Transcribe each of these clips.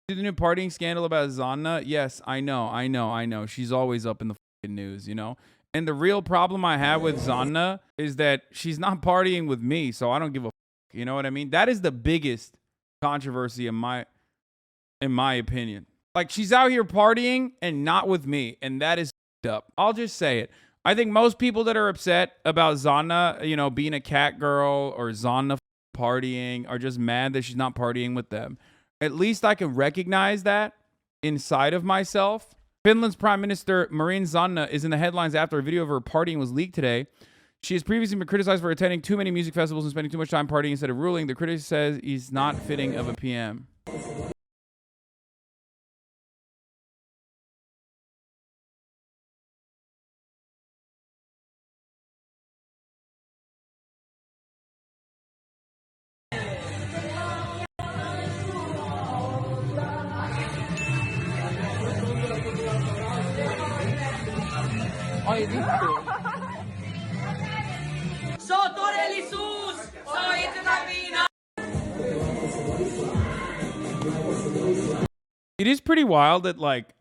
See the new partying scandal about Sanna? Yes, I know. She's always up in the fucking news, you know? And the real problem I have with Sanna is that she's not partying with me, so I don't give a fuck. You know what I mean? That is the biggest controversy in my opinion. Like, she's out here partying and not with me, and that is up. I'll just say it. I think most people that are upset about Sanna, you know, being a cat girl or Sanna partying are just mad that she's not partying with them. At least I can recognize that inside of myself. Finland's Prime Minister Marin Sanna is in the headlines after a video of her partying was leaked today. She has previously been criticized for attending too many music festivals and spending too much time partying instead of ruling. The critic says he's not fitting of a PM. Ai vittu. Se on todellisuus! Se on itsestään viina! It is pretty wild that, like,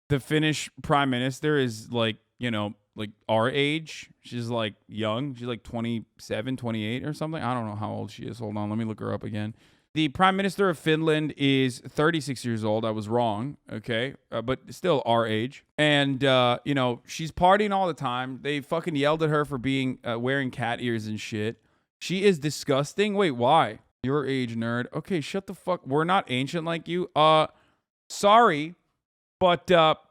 the Finnish prime minister is, like, you know, like our age. She's, like, young. She's, like, 27, 28 or something. I don't know how old she is. Hold on. Let me look her up again. The prime minister of Finland is 36 years old. I was wrong, okay? But still our age. And, you know, she's partying all the time. They fucking yelled at her for being wearing cat ears and shit. She is disgusting. Wait, why? Your age, nerd. Okay, shut the fuck. We're not ancient like you. Sorry, but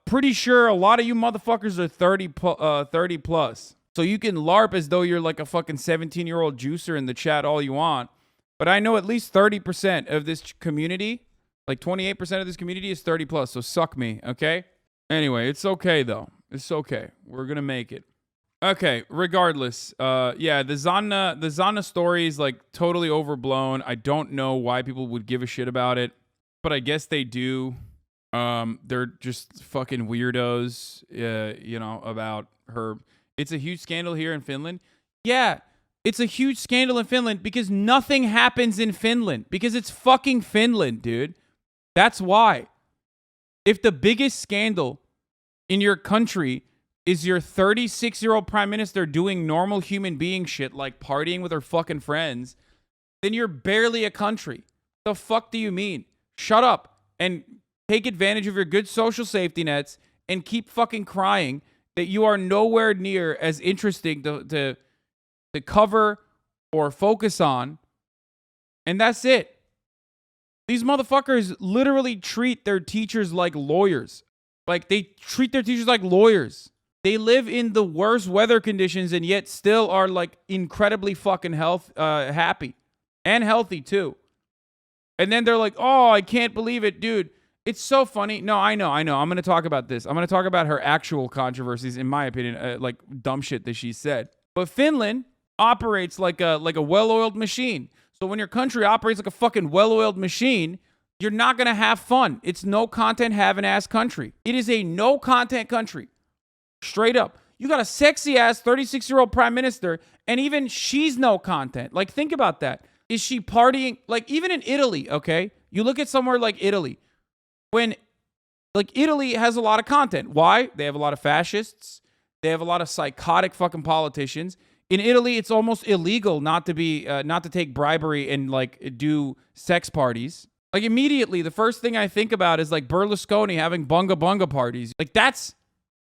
pretty sure a lot of you motherfuckers are 30 plus. So you can LARP as though you're like a fucking 17-year-old juicer in the chat all you want. But I know at least 30% of this community, like 28% of this community is 30 plus. So suck me, okay? Anyway, it's okay though. It's okay. We're gonna make it. Okay, regardless. Yeah, the Sanna story is like totally overblown. I don't know why people would give a shit about it, but I guess they do. They're just fucking weirdos, you know, about her. It's a huge scandal here in Finland. Yeah. It's a huge scandal in Finland because nothing happens in Finland. Because it's fucking Finland, dude. That's why. If the biggest scandal in your country is your 36-year-old prime minister doing normal human being shit like partying with her fucking friends, then you're barely a country. The fuck do you mean? Shut up and take advantage of your good social safety nets and keep fucking crying that you are nowhere near as interesting to cover or focus on, and that's it. These motherfuckers literally treat their teachers like lawyers. Like, they treat their teachers like lawyers. They live in the worst weather conditions and yet still are, like, incredibly fucking happy. And healthy, too. And then they're like, oh, I can't believe it, dude. It's so funny. No, I know. I'm going to talk about this. I'm going to talk about her actual controversies, in my opinion, like dumb shit that she said. But Finland operates like a well-oiled machine. So when your country operates like a fucking well-oiled machine, you're not going to have fun. It's no content having ass country. It is a no content country. Straight up. You got a sexy ass 36-year-old prime minister and even she's no content. Like, think about that. Is she partying? Like, even in Italy, okay? You look at somewhere like Italy. When, like, Italy has a lot of content. Why? They have a lot of fascists. They have a lot of psychotic fucking politicians. In Italy, it's almost illegal not to take bribery and like do sex parties. Like, immediately, the first thing I think about is like Berlusconi having bunga bunga parties. Like, that's,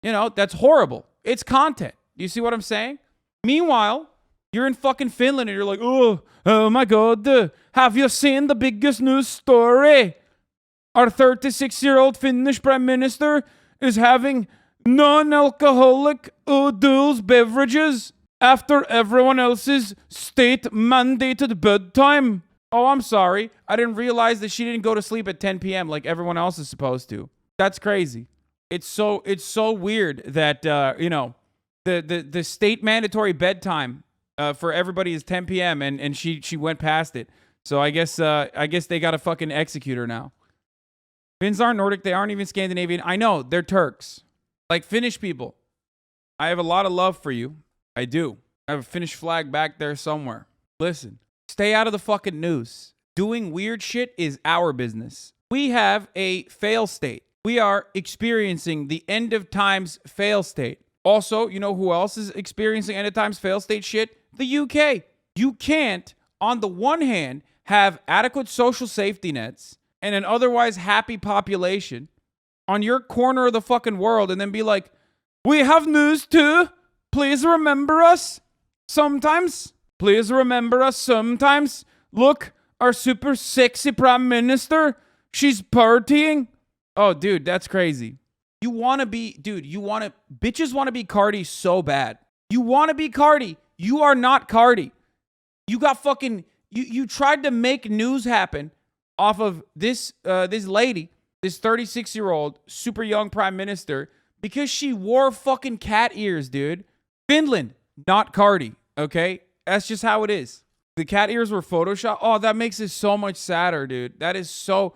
you know, that's horrible. It's content. You see what I'm saying? Meanwhile, you're in fucking Finland and you're like, oh my God, have you seen the biggest news story? Our 36-year-old Finnish prime minister is having non-alcoholic adult beverages after everyone else's state-mandated bedtime. Oh, I'm sorry. I didn't realize that she didn't go to sleep at 10 p.m. like everyone else is supposed to. That's crazy. It's so weird that, you know, the state mandatory bedtime for everybody is 10 p.m. and she went past it. So I guess they got to fucking execute her now. Finns aren't Nordic. They aren't even Scandinavian. I know. They're Turks. Like Finnish people. I have a lot of love for you. I do. I have a Finnish flag back there somewhere. Listen, stay out of the fucking news. Doing weird shit is our business. We have a fail state. We are experiencing the end of times fail state. Also, you know who else is experiencing end of times fail state shit? The UK. You can't, on the one hand, have adequate social safety nets and an otherwise happy population on your corner of the fucking world and then be like, we have news too. Please remember us sometimes. Please remember us sometimes. Look, our super sexy prime minister, she's partying. Oh, dude, that's crazy. You want to be, dude, bitches want to be Cardi so bad. You want to be Cardi. You are not Cardi. You got fucking, you tried to make news happen off of this lady, this 36-year-old super young prime minister, because she wore fucking cat ears, dude. Finland, not Cardi, okay? That's just how it is. The cat ears were Photoshopped. Oh, that makes it so much sadder, dude. That is so,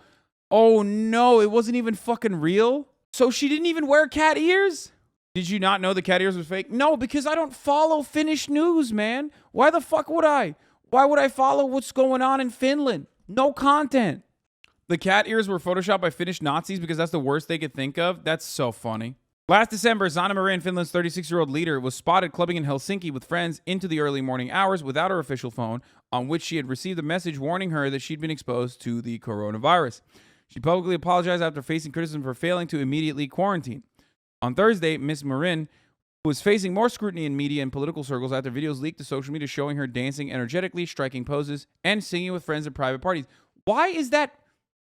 oh no, it wasn't even fucking real? So she didn't even wear cat ears? Did you not know the cat ears was fake? No, because I don't follow Finnish news, man. Why the fuck would I? Why would I follow what's going on in Finland? No content. The cat ears were photoshopped by Finnish Nazis because that's the worst they could think of? That's so funny. Last December, Sanna Marin, Finland's 36-year-old leader, was spotted clubbing in Helsinki with friends into the early morning hours without her official phone, on which she had received a message warning her that she'd been exposed to the coronavirus. She publicly apologized after facing criticism for failing to immediately quarantine. On Thursday, Ms. Marin was facing more scrutiny in media and political circles after videos leaked to social media showing her dancing energetically, striking poses, and singing with friends at private parties. Why is that?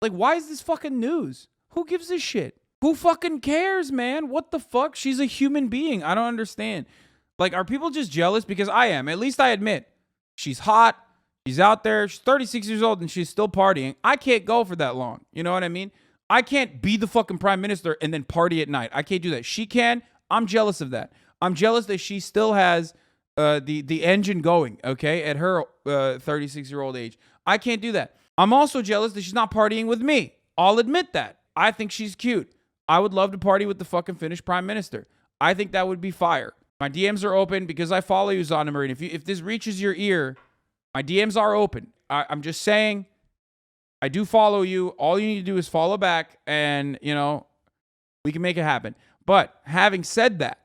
Like, why is this fucking news? Who gives a shit? Who fucking cares, man? What the fuck? She's a human being. I don't understand. Like, are people just jealous? Because I am. At least I admit. She's hot. She's out there. She's 36 years old and she's still partying. I can't go for that long. You know what I mean? I can't be the fucking prime minister and then party at night. I can't do that. She can. I'm jealous of that. I'm jealous that she still has the engine going, okay, at her 36-year-old age. I can't do that. I'm also jealous that she's not partying with me. I'll admit that. I think she's cute. I would love to party with the fucking Finnish prime minister. I think that would be fire. My DMs are open because I follow you, Sanna Marin. If this reaches your ear, my DMs are open. I'm just saying, I do follow you. All you need to do is follow back and, you know, we can make it happen. But having said that,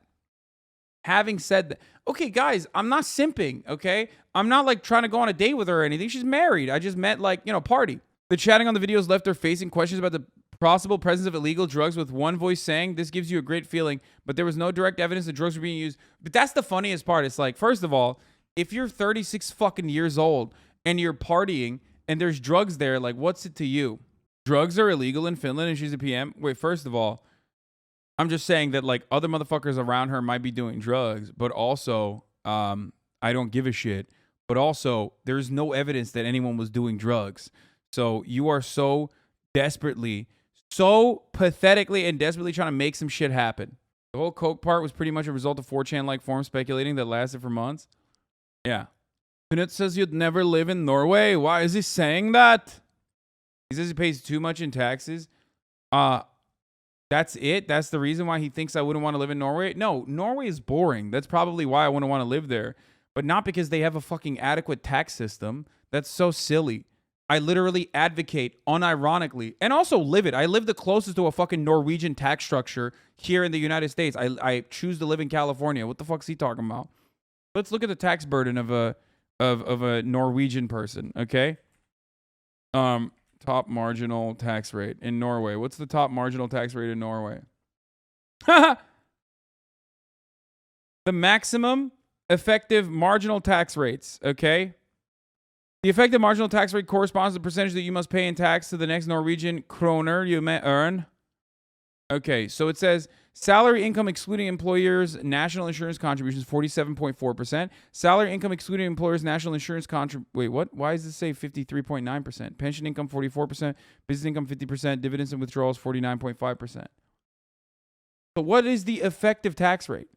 okay, guys, I'm not simping, okay? I'm not like trying to go on a date with her or anything. She's married. I just meant like, you know, party. The chatting on the videos left her facing questions about the possible presence of illegal drugs, with one voice saying, "This gives you a great feeling," but there was no direct evidence that drugs were being used. But that's the funniest part. It's like, first of all, if you're 36 fucking years old and you're partying and there's drugs there, like, what's it to you? Drugs are illegal in Finland and she's a PM? Wait, first of all, I'm just saying that, like, other motherfuckers around her might be doing drugs, but also, I don't give a shit. But also, there's no evidence that anyone was doing drugs. So you are so desperately, so pathetically and desperately trying to make some shit happen. The whole coke part was pretty much a result of 4chan-like forums speculating that lasted for months. Yeah. Knut says you'd never live in Norway. Why is he saying that? He says he pays too much in taxes. That's it? That's the reason why he thinks I wouldn't want to live in Norway? No, Norway is boring. That's probably why I wouldn't want to live there. But not because they have a fucking adequate tax system. That's so silly. I literally advocate unironically and also live it. I live the closest to a fucking Norwegian tax structure here in the United States. I choose to live in California. What the fuck's he talking about? Let's look at the tax burden of a Norwegian person, okay? Top marginal tax rate in Norway. What's the top marginal tax rate in Norway? The maximum effective marginal tax rates, okay? The effective marginal tax rate corresponds to the percentage that you must pay in tax to the next Norwegian kroner you may earn. Okay, so it says salary income excluding employers' national insurance contributions 47.4%. Salary income excluding employers' national insurance wait, what? Why does this say 53.9%? Pension income 44%, business income 50%, dividends and withdrawals 49.5%. So what is the effective tax rate?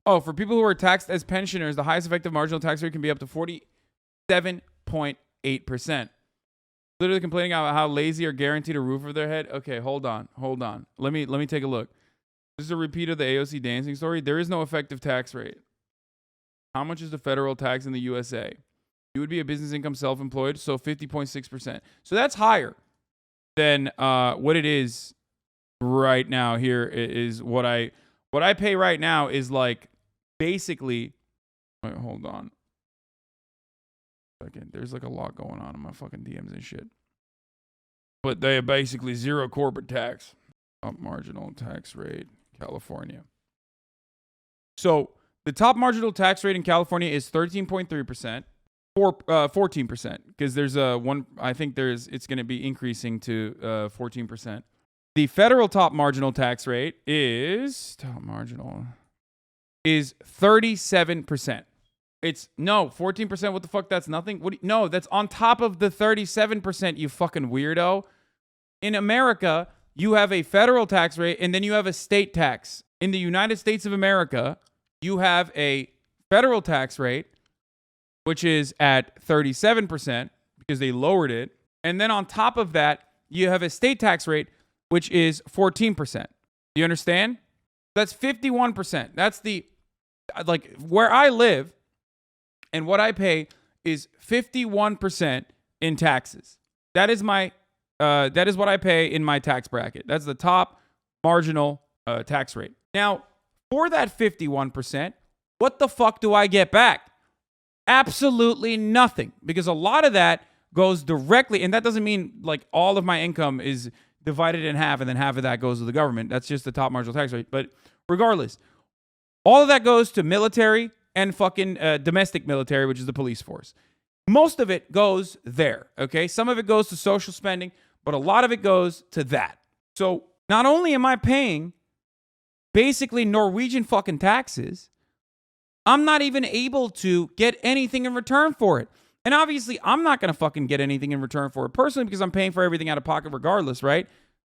Oh, for people who are taxed as pensioners, the highest effective marginal tax rate can be up to 47.8%. Literally complaining about how lazy or guaranteed a roof over their head. Okay, hold on. Let me take a look. This is a repeat of the AOC dancing story. There is no effective tax rate. How much is the federal tax in the USA? You would be a business income self-employed, so 50.6%. So that's higher. then what it is right now here is what I pay right now is like basically. Wait, hold on. Second, there's like a lot going on in my fucking DMs and shit. But they are basically zero corporate tax, top marginal tax rate, California. So the top marginal tax rate in California is 13.3%, 14%, because there's it's going to be increasing to 14%. The federal top marginal tax rate is 37%. It's 14%. What the fuck? That's nothing. No, that's on top of the 37%. You fucking weirdo. In America, you have a federal tax rate and then you have a state tax. In the United States of America, you have a federal tax rate, which is at 37% because they lowered it. And then on top of that, you have a state tax rate, which is 14%. You understand? That's 51%. That's where I live and what I pay is 51% in taxes. That is what I pay in my tax bracket. That's the top marginal tax rate. Now, for that 51%, what the fuck do I get back? Absolutely nothing, because a lot of that goes directly, and that doesn't mean like all of my income is divided in half and then half of that goes to the government. That's just the top marginal tax rate. But regardless, all of that goes to military and fucking domestic military, which is the police force. Most of it goes there, okay? Some of it goes to social spending, but a lot of it goes to that. So not only am I paying basically Norwegian fucking taxes, I'm not even able to get anything in return for it. And obviously, I'm not going to fucking get anything in return for it personally because I'm paying for everything out of pocket regardless, right?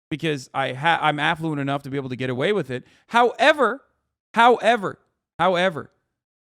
Because I'm affluent enough to be able to get away with it. However,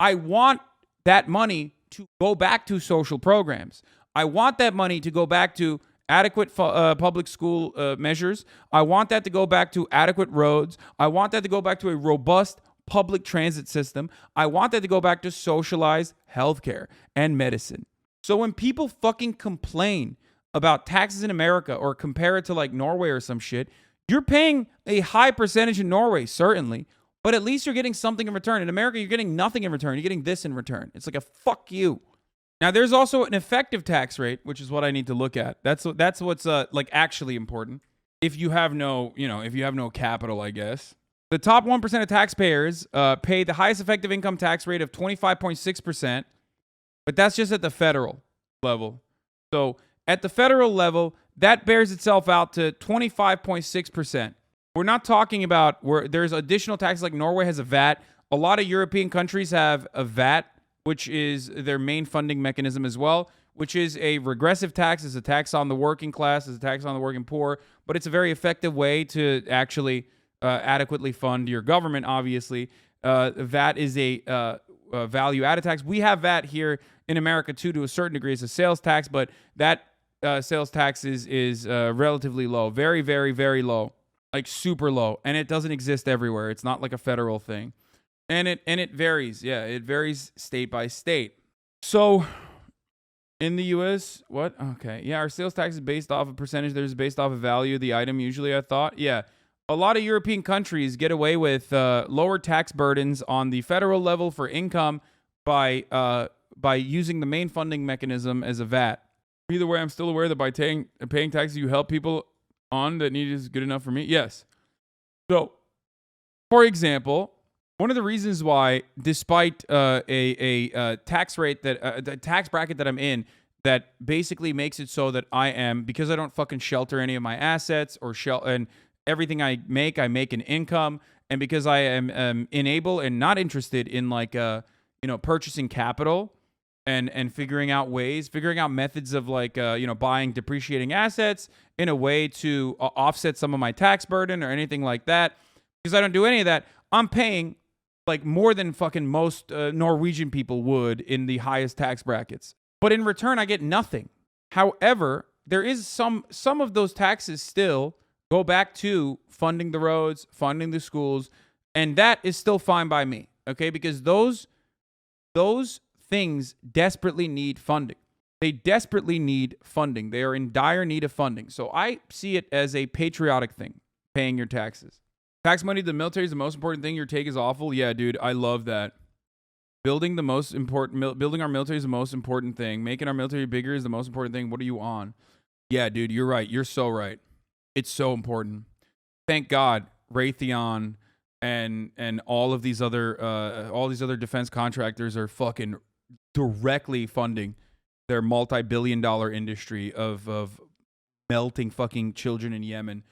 I want that money to go back to social programs. I want that money to go back to adequate public school measures. I want that to go back to adequate roads. I want that to go back to a robust public transit system. I want that to go back to socialized healthcare and medicine. So when people fucking complain about taxes in America or compare it to like Norway or some shit, you're paying a high percentage in Norway, certainly, but at least you're getting something in return. In America, you're getting nothing in return. You're getting this in return. It's like a fuck you. Now, there's also an effective tax rate, which is what I need to look at. That's what's like actually important. If you have no capital, I guess. The top 1% of taxpayers pay the highest effective income tax rate of 25.6%, but that's just at the federal level. So at the federal level, that bears itself out to 25.6%. We're not talking about where there's additional taxes like Norway has a VAT. A lot of European countries have a VAT, which is their main funding mechanism as well, which is a regressive tax. It's a tax on the working class. It's a tax on the working poor. But it's a very effective way to actually adequately fund your government, obviously. VAT is a value-added tax. We have VAT here in America, too, to a certain degree. It's a sales tax, but that sales tax is relatively low. Very, very, very low. Like super low. And it doesn't exist everywhere. It's not like a federal thing. And it varies. Yeah, it varies state by state. So in the U.S., what? Okay. Yeah, our sales tax is based off a percentage. There's based off of value of the item usually, I thought. Yeah. A lot of European countries get away with lower tax burdens on the federal level for income by using the main funding mechanism as a VAT. Either way, I'm still aware that by paying taxes, you help people on that need is good enough for me. Yes. So, for example, one of the reasons why, despite a tax rate the tax bracket that I'm in, that basically makes it so that because I don't fucking shelter any of my assets and everything I make an income, and because I am unable and not interested in purchasing capital and figuring out methods of buying depreciating assets in a way to offset some of my tax burden or anything like that. Because I don't do any of that, I'm paying like more than fucking most Norwegian people would in the highest tax brackets. But in return, I get nothing. However, there is some of those taxes still go back to funding the roads, funding the schools, and that is still fine by me, okay? Because those things desperately need funding. They desperately need funding. They are in dire need of funding. So I see it as a patriotic thing, paying your taxes. Tax money to the military is the most important thing. Your take is awful. Yeah, dude, I love that. Building our military is the most important thing. Making our military bigger is the most important thing. What are you on? Yeah, dude, you're right. You're so right. It's so important. Thank God, Raytheon and all these other defense contractors are fucking directly funding their multi-billion-dollar industry of melting fucking children in Yemen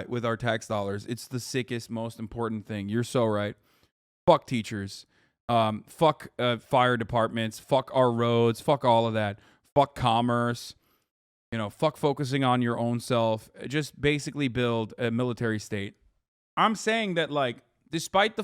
with our tax dollars. It's the sickest, most important thing. You're so right. Fuck teachers. Fuck fire departments. Fuck our roads. Fuck all of that. Fuck commerce. Fuck focusing on your own self. Just basically build a military state. I'm saying that, like, despite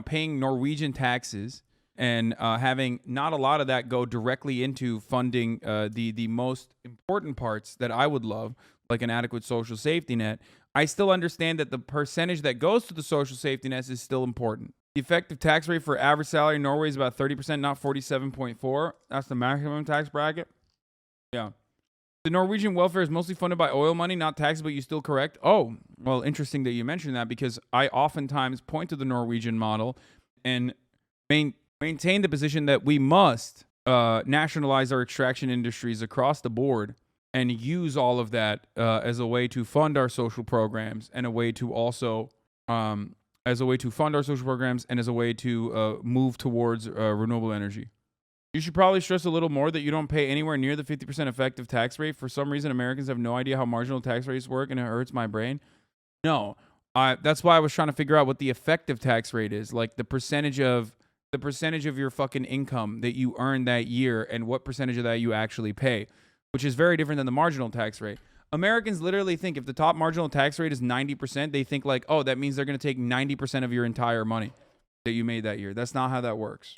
paying Norwegian taxes and having not a lot of that go directly into funding the most important parts that I would love, like an adequate social safety net, I still understand that the percentage that goes to the social safety net is still important. The effective tax rate for average salary in Norway is about 30%, not 47.4%. That's the maximum tax bracket. Yeah. The Norwegian welfare is mostly funded by oil money, not taxes, but you still correct? Oh, well, interesting that you mentioned that, because I oftentimes point to the Norwegian model and maintain the position that we must nationalize our extraction industries across the board and use all of that as a way to fund our social programs, and a way to also as a way to move towards renewable energy. You should probably stress a little more that you don't pay anywhere near the 50% effective tax rate. For some reason, Americans have no idea how marginal tax rates work, and it hurts my brain. No, that's why I was trying to figure out what the effective tax rate is, like the percentage of your fucking income that you earn that year, and what percentage of that you actually pay, which is very different than the marginal tax rate. Americans literally think if the top marginal tax rate is 90%, they think like, oh, that means they're going to take 90% of your entire money that you made that year. That's not how that works.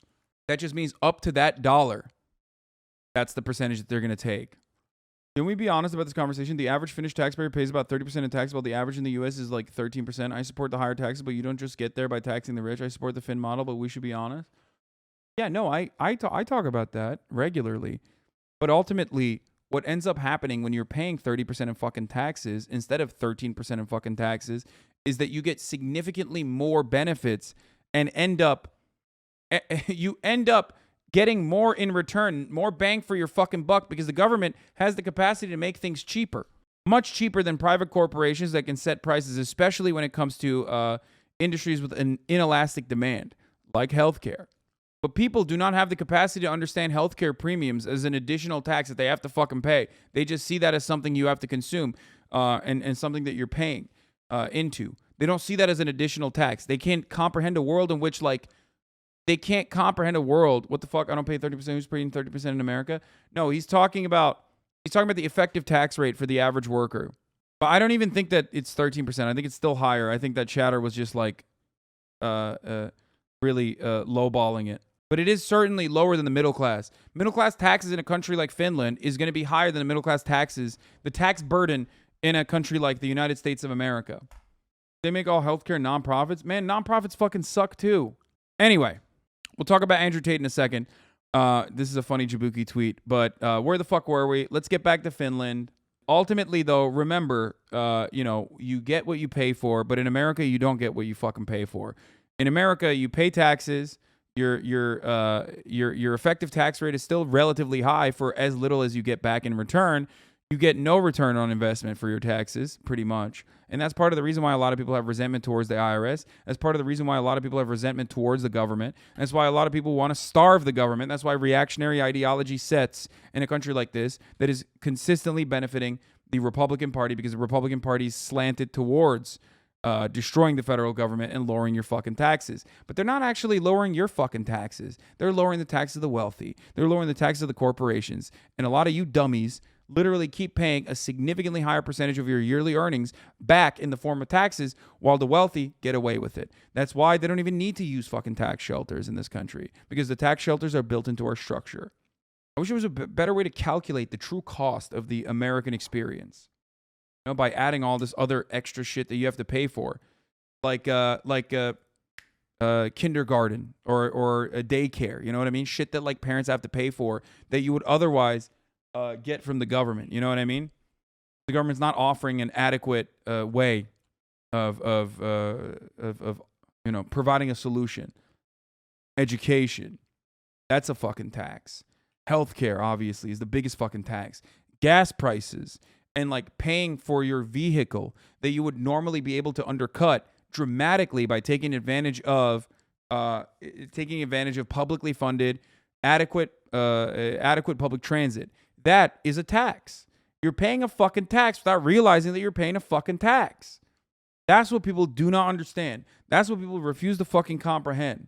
That just means up to that dollar, that's the percentage that they're going to take. Can we be honest about this conversation? The average Finnish taxpayer pays about 30% in tax, while the average in the U.S. is like 13%. I support the higher taxes, but you don't just get there by taxing the rich. I support the Finn model, but we should be honest. Yeah, no, I talk about that regularly. But ultimately, what ends up happening when you're paying 30% in fucking taxes instead of 13% in fucking taxes is that you get significantly more benefits and you end up getting more in return, more bang for your fucking buck, because the government has the capacity to make things cheaper, much cheaper than private corporations that can set prices, especially when it comes to industries with an inelastic demand, like healthcare. But people do not have the capacity to understand healthcare premiums as an additional tax that they have to fucking pay. They just see that as something you have to consume and something that you're paying into. They don't see that as an additional tax. They can't comprehend a world in which, like, what the fuck? I don't pay 30%. Who's paying 30% in America? No, he's talking about the effective tax rate for the average worker. But I don't even think that it's 13%. I think it's still higher. I think that chatter was just like really lowballing it. But it is certainly lower than the middle class. Middle class taxes in a country like Finland is going to be higher than the middle class taxes, the tax burden in a country like the United States of America. They make all healthcare nonprofits. Man, nonprofits fucking suck too. Anyway, we'll talk about Andrew Tate in a second. This is a funny Jabuki tweet, but where the fuck were we? Let's get back to Finland. Ultimately, though, remember, you get what you pay for, but in America, you don't get what you fucking pay for. In America, you pay taxes. Your effective tax rate is still relatively high for as little as you get back in return. You get no return on investment for your taxes, pretty much. And that's part of the reason why a lot of people have resentment towards the IRS. That's part of the reason why a lot of people have resentment towards the government. That's why a lot of people want to starve the government. That's why reactionary ideology sets in a country like this that is consistently benefiting the Republican Party, because the Republican Party is slanted towards destroying the federal government and lowering your fucking taxes. But they're not actually lowering your fucking taxes. They're lowering the taxes of the wealthy. They're lowering the taxes of the corporations. And a lot of you dummies literally keep paying a significantly higher percentage of your yearly earnings back in the form of taxes, while the wealthy get away with it. That's why they don't even need to use fucking tax shelters in this country, because the tax shelters are built into our structure. I wish there was a better way to calculate the true cost of the American experience, by adding all this other extra shit that you have to pay for, like kindergarten or a daycare. You know what I mean? Shit that like parents have to pay for that you would otherwise get from the government. You know what I mean? The government's not offering an adequate way of providing a solution. Education, that's a fucking tax. Healthcare, obviously, is the biggest fucking tax. Gas prices and like paying for your vehicle that you would normally be able to undercut dramatically by taking advantage of publicly funded, adequate public transit. That is a tax. You're paying a fucking tax without realizing that you're paying a fucking tax. That's what people do not understand. That's what people refuse to fucking comprehend.